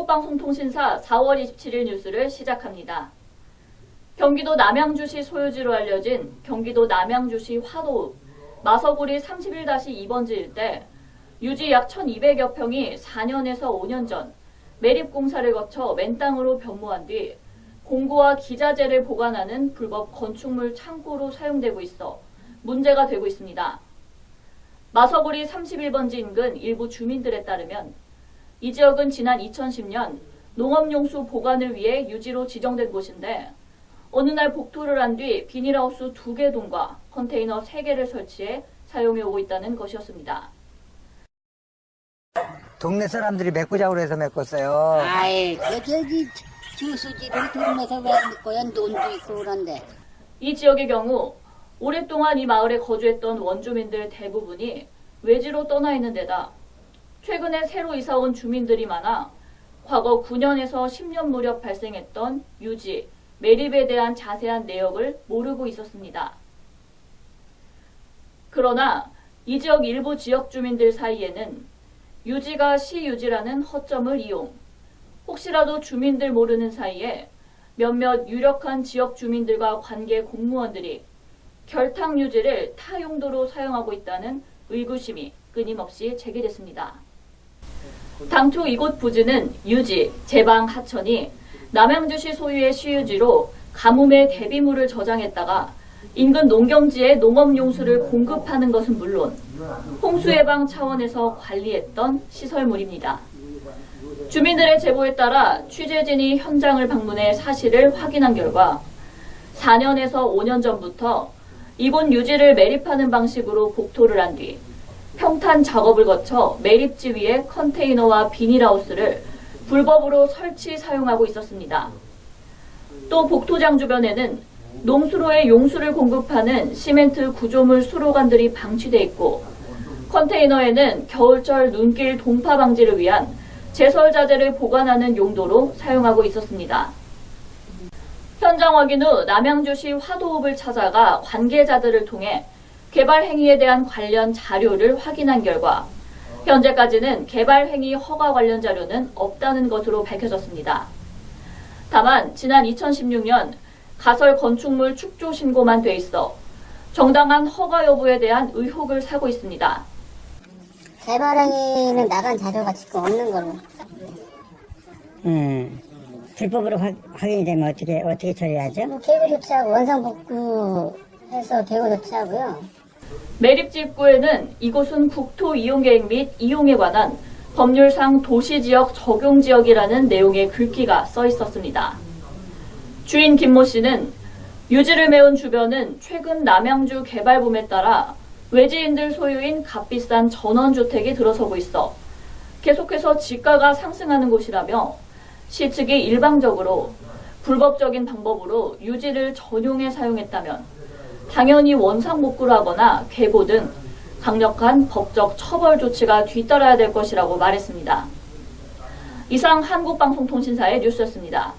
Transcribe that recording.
한국방송통신사 4월 27일 뉴스를 시작합니다. 경기도 남양주시 소유지로 알려진 경기도 남양주시 화도읍 마서구리 31-2번지 일대 유지 약 1,200여 평이 4년에서 5년 전 매립공사를 거쳐 맨땅으로 변모한 뒤 공구와 기자재를 보관하는 불법 건축물 창고로 사용되고 있어 문제가 되고 있습니다. 마서구리 31번지 인근 일부 주민들에 따르면 이 지역은 지난 2010년 농업용수 보관을 위해 유지로 지정된 곳인데 어느 날 복토를 한 뒤 비닐하우스 2개 동과 컨테이너 3개를 설치해 사용해 오고 있다는 것이었습니다. 동네 사람들이 메꾸자고 해서 메꿨어요. 아이, 저기 주수지를 들면서 왜 믿고요? 논도 있고 그런데. 이 지역의 경우 오랫동안 이 마을에 거주했던 원주민들 대부분이 외지로 떠나 있는 데다 최근에 새로 이사온 주민들이 많아 과거 9년에서 10년 무렵 발생했던 유지, 매립에 대한 자세한 내역을 모르고 있었습니다. 그러나 이 지역 일부 지역 주민들 사이에는 유지가 시유지라는 허점을 이용, 혹시라도 주민들 모르는 사이에 몇몇 유력한 지역 주민들과 관계 공무원들이 결탁 유지를 타 용도로 사용하고 있다는 의구심이 끊임없이 제기됐습니다. 당초 이곳 부지는 유지, 제방 하천이 남양주시 소유의 시유지로 가뭄의 대비물을 저장했다가 인근 농경지에 농업용수를 공급하는 것은 물론 홍수 예방 차원에서 관리했던 시설물입니다. 주민들의 제보에 따라 취재진이 현장을 방문해 사실을 확인한 결과 4년에서 5년 전부터 이곳 유지를 매립하는 방식으로 복토를 한 뒤 평탄 작업을 거쳐 매립지 위에 컨테이너와 비닐하우스를 불법으로 설치 사용하고 있었습니다. 또 복토장 주변에는 농수로에 용수를 공급하는 시멘트 구조물 수로관들이 방치돼 있고 컨테이너에는 겨울철 눈길 동파 방지를 위한 제설자재를 보관하는 용도로 사용하고 있었습니다. 현장 확인 후 남양주시 화도읍을 찾아가 관계자들을 통해 개발 행위에 대한 관련 자료를 확인한 결과 현재까지는 개발 행위 허가 관련 자료는 없다는 것으로 밝혀졌습니다. 다만 지난 2016년 가설 건축물 축조 신고만 돼 있어 정당한 허가 여부에 대한 의혹을 사고 있습니다. 개발 행위는 나간 자료가 지금 없는 걸로. 불법으로 확인이 되면 어떻게 처리하죠? 개구 조치하고 원상 복구해서 개구 조치하고요. 매립지 입구에는 이곳은 국토 이용 계획 및 이용에 관한 법률상 도시지역 적용지역이라는 내용의 글귀가 써 있었습니다. 주인 김모 씨는 유지를 메운 주변은 최근 남양주 개발붐에 따라 외지인들 소유인 값비싼 전원주택이 들어서고 있어 계속해서 지가가 상승하는 곳이라며 시 측이 일방적으로 불법적인 방법으로 유지를 전용해 사용했다면 당연히 원상복구를 하거나 개고 등 강력한 법적 처벌 조치가 뒤따라야 될 것이라고 말했습니다. 이상 한국방송통신사의 뉴스였습니다.